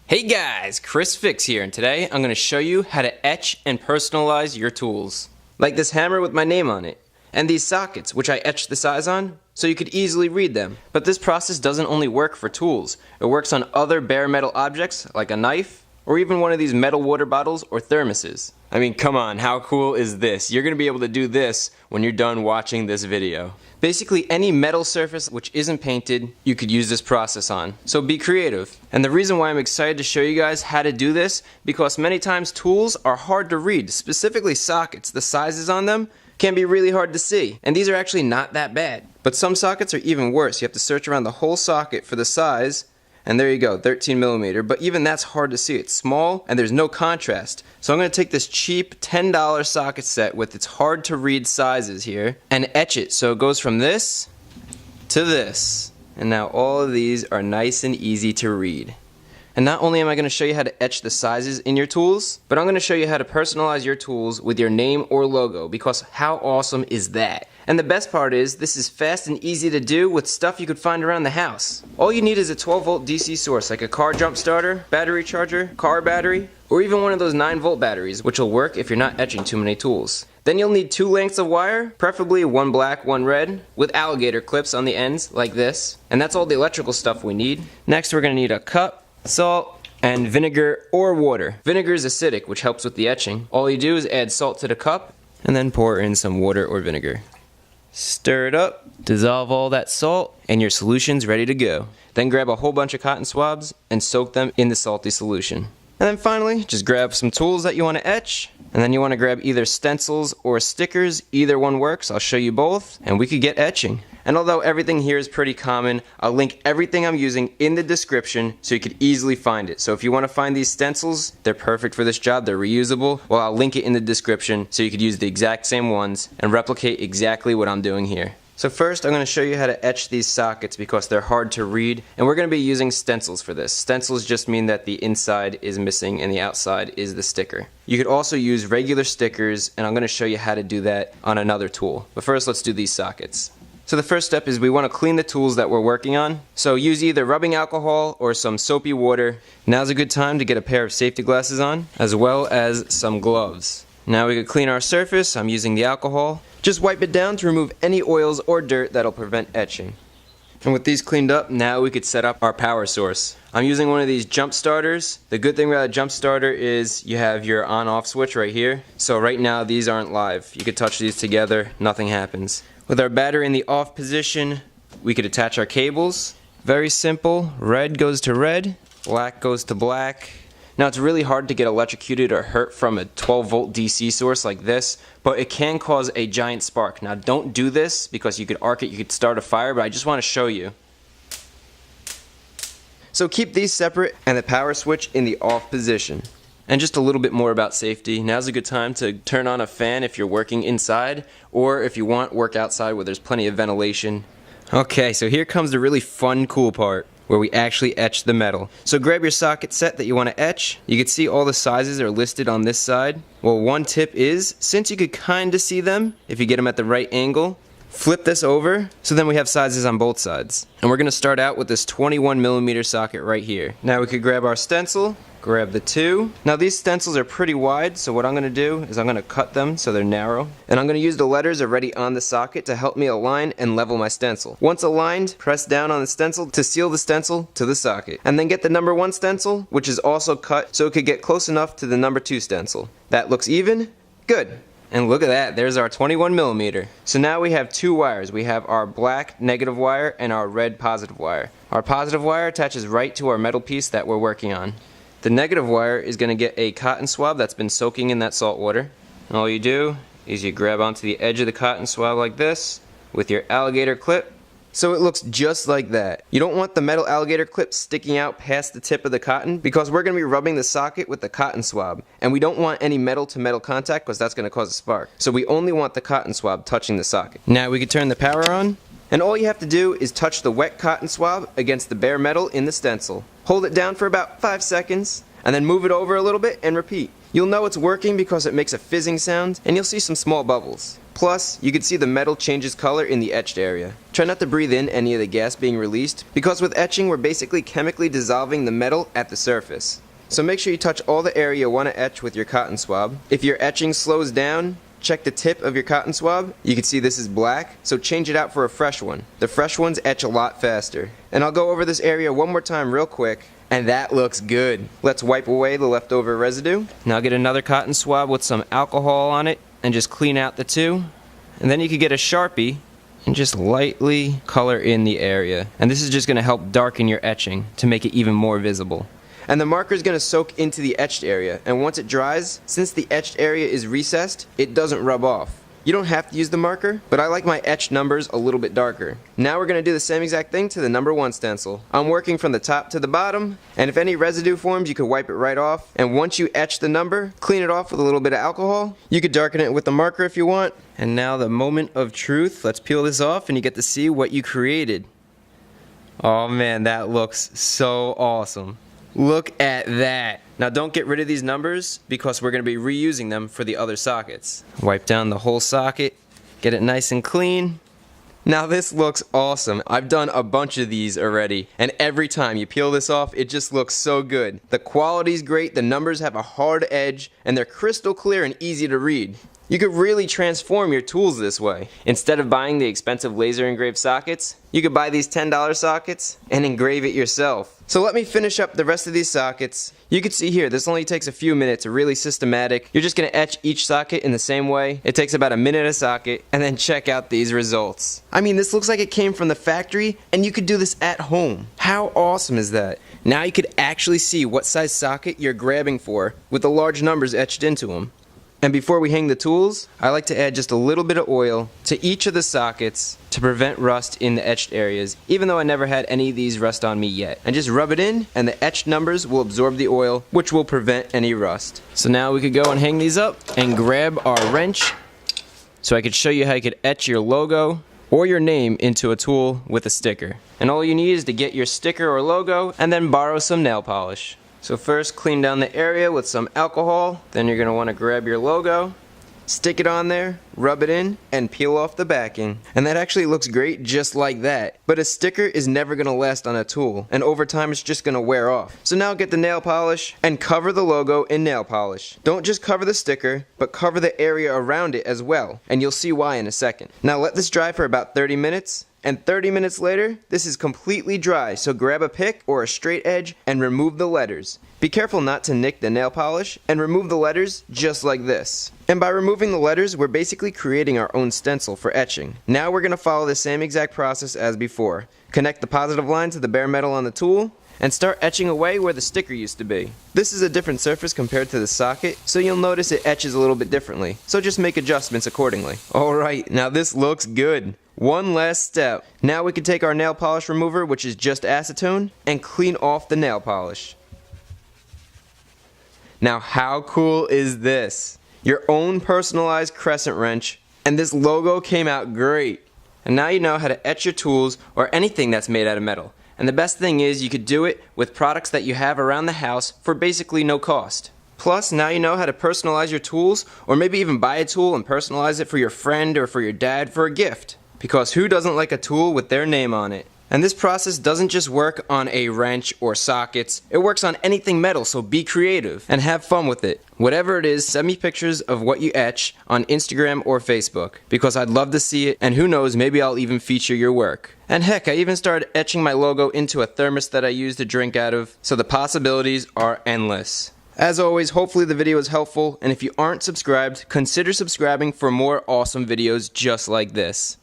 Hey guys, Chris Fix here, and today I'm going to show you how to etch and personalize your tools. Like this hammer with my name on it, and these sockets which I etched the size on so you could easily read them. But this process doesn't only work for tools, it works on other bare metal objects like a knife, or even one of these metal water bottles or thermoses. I mean, come on, how cool is this? You're going to be able to do this when you're done watching this video. Basically, any metal surface which isn't painted, you could use this process on. So be creative. And the reason why I'm excited to show you guys how to do this, because many times tools are hard to read, specifically sockets. The sizes on them can be really hard to see. And these are actually not that bad. But some sockets are even worse. You have to search around the whole socket for the size. And there you go, 13 millimeter, but even that's hard to see. It's small and there's no contrast. So I'm going to take this cheap $10 socket set with its hard to read sizes here and etch it so it goes from this to this. And now all of these are nice and easy to read. And not only am I going to show you how to etch the sizes in your tools, but I'm going to show you how to personalize your tools with your name or logo, because how awesome is that? And the best part is, this is fast and easy to do with stuff you could find around the house. All you need is a 12-volt DC source, like a car jump starter, battery charger, car battery, or even one of those 9-volt batteries, which will work if you're not etching too many tools. Then you'll need 2 lengths of wire, preferably one black, one red, with alligator clips on the ends, like this. And that's all the electrical stuff we need. Next, we're going to need a cup, salt, and vinegar or water. Vinegar is acidic, which helps with the etching. All you do is add salt to the cup, and then pour in some water or vinegar. Stir it up, dissolve all that salt, and your solution's ready to go. Then grab a whole bunch of cotton swabs and soak them in the salty solution. And then finally, just grab some tools that you want to etch, and then you want to grab either stencils or stickers. Either one works, I'll show you both, and we could get etching. And although everything here is pretty common, I'll link everything I'm using in the description so you could easily find it. So if you want to find these stencils, they're perfect for this job, they're reusable. Well, I'll link it in the description so you could use the exact same ones and replicate exactly what I'm doing here. So first, I'm going to show you how to etch these sockets because they're hard to read, and we're going to be using stencils for this. Stencils just mean that the inside is missing and the outside is the sticker. You could also use regular stickers, and I'm going to show you how to do that on another tool. But first, let's do these sockets. So the first step is we want to clean the tools that we're working on. So use either rubbing alcohol or some soapy water. Now's a good time to get a pair of safety glasses on, as well as some gloves. Now we can clean our surface. I'm using the alcohol. Just wipe it down to remove any oils or dirt that'll prevent etching. And with these cleaned up, now we could set up our power source. I'm using one of these jump starters. The good thing about a jump starter is you have your on-off switch right here. So right now these aren't live. You could touch these together, nothing happens. With our battery in the off position, we could attach our cables. Very simple. Red goes to red, black goes to black. Now it's really hard to get electrocuted or hurt from a 12-volt DC source like this, but it can cause a giant spark. Now don't do this because you could arc it, you could start a fire, but I just want to show you. So keep these separate and the power switch in the off position. And just a little bit more about safety. Now's a good time to turn on a fan if you're working inside, or if you want, work outside where there's plenty of ventilation. Okay, so here comes the really fun, cool part, where we actually etch the metal. So grab your socket set that you want to etch. You can see all the sizes are listed on this side. Well, one tip is, since you could kind of see them, if you get them at the right angle, flip this over, so then we have sizes on both sides. And we're going to start out with this 21 millimeter socket right here. Now we could grab our stencil, grab the 2. Now these stencils are pretty wide, so what I'm going to do is I'm going to cut them so they're narrow. And I'm going to use the letters already on the socket to help me align and level my stencil. Once aligned, press down on the stencil to seal the stencil to the socket. And then get the number 1 stencil, which is also cut so it could get close enough to the number 2 stencil. That looks even? Good. And look at that, there's our 21 millimeter. So now we have 2 wires. We have our black negative wire and our red positive wire. Our positive wire attaches right to our metal piece that we're working on. The negative wire is going to get a cotton swab that's been soaking in that salt water. And all you do is you grab onto the edge of the cotton swab like this with your alligator clip. So it looks just like that. You don't want the metal alligator clip sticking out past the tip of the cotton because we're going to be rubbing the socket with the cotton swab. And we don't want any metal to metal contact because that's going to cause a spark. So we only want the cotton swab touching the socket. Now we can turn the power on. And all you have to do is touch the wet cotton swab against the bare metal in the stencil. Hold it down for about 5 seconds, and then move it over a little bit and repeat. You'll know it's working because it makes a fizzing sound, and you'll see some small bubbles. Plus, you can see the metal changes color in the etched area. Try not to breathe in any of the gas being released, because with etching we're basically chemically dissolving the metal at the surface. So make sure you touch all the area you want to etch with your cotton swab. If your etching slows down, check the tip of your cotton swab. You can see this is black, so change it out for a fresh one. The fresh ones etch a lot faster. And I'll go over this area one more time real quick, and that looks good. Let's wipe away the leftover residue. Now get another cotton swab with some alcohol on it, and just clean out the two. And then you could get a Sharpie and just lightly color in the area. And this is just going to help darken your etching to make it even more visible. And the marker is going to soak into the etched area, and once it dries, since the etched area is recessed, it doesn't rub off. You don't have to use the marker, but I like my etched numbers a little bit darker. Now we're going to do the same exact thing to the number 1 stencil. I'm working from the top to the bottom, and if any residue forms, you could wipe it right off. And once you etch the number, clean it off with a little bit of alcohol. You could darken it with the marker if you want. And now the moment of truth. Let's peel this off and you get to see what you created. Oh man, that looks so awesome. Look at that. Now don't get rid of these numbers because we're going to be reusing them for the other sockets. Wipe down the whole socket, get it nice and clean. Now this looks awesome. I've done a bunch of these already, and every time you peel this off, it just looks so good. The quality's great, the numbers have a hard edge, and they're crystal clear and easy to read. You could really transform your tools this way. Instead of buying the expensive laser engraved sockets, you could buy these $10 sockets and engrave it yourself. So let me finish up the rest of these sockets. You can see here, this only takes a few minutes, really systematic. You're just going to etch each socket in the same way. It takes about a minute a socket, and then check out these results. I mean, this looks like it came from the factory, and you could do this at home. How awesome is that? Now you could actually see what size socket you're grabbing for with the large numbers etched into them. And before we hang the tools, I like to add just a little bit of oil to each of the sockets to prevent rust in the etched areas, even though I never had any of these rust on me yet. And just rub it in, and the etched numbers will absorb the oil, which will prevent any rust. So now we could go and hang these up and grab our wrench so I could show you how you could etch your logo or your name into a tool with a sticker. And all you need is to get your sticker or logo and then borrow some nail polish. So first, clean down the area with some alcohol. Then you're going to want to grab your logo, stick it on there, rub it in, and peel off the backing. And that actually looks great just like that. But a sticker is never going to last on a tool, and over time it's just going to wear off. So now get the nail polish and cover the logo in nail polish. Don't just cover the sticker, but cover the area around it as well, and you'll see why in a second. Now let this dry for about 30 minutes. And 30 minutes later, this is completely dry, so grab a pick or a straight edge and remove the letters. Be careful not to nick the nail polish, and remove the letters just like this. And by removing the letters, we're basically creating our own stencil for etching. Now we're going to follow the same exact process as before. Connect the positive line to the bare metal on the tool, and start etching away where the sticker used to be. This is a different surface compared to the socket, so you'll notice it etches a little bit differently, so just make adjustments accordingly. Alright, now this looks good. One last step. Now we can take our nail polish remover, which is just acetone, and clean off the nail polish. Now how cool is this? Your own personalized crescent wrench, and this logo came out great. And now you know how to etch your tools or anything that's made out of metal. And the best thing is you could do it with products that you have around the house for basically no cost. Plus, now you know how to personalize your tools, or maybe even buy a tool and personalize it for your friend or for your dad for a gift. Because who doesn't like a tool with their name on it? And this process doesn't just work on a wrench or sockets, it works on anything metal, so be creative and have fun with it. Whatever it is, send me pictures of what you etch on Instagram or Facebook, because I'd love to see it, and who knows, maybe I'll even feature your work. And heck, I even started etching my logo into a thermos that I use to drink out of, so the possibilities are endless. As always, hopefully the video was helpful, and if you aren't subscribed, consider subscribing for more awesome videos just like this.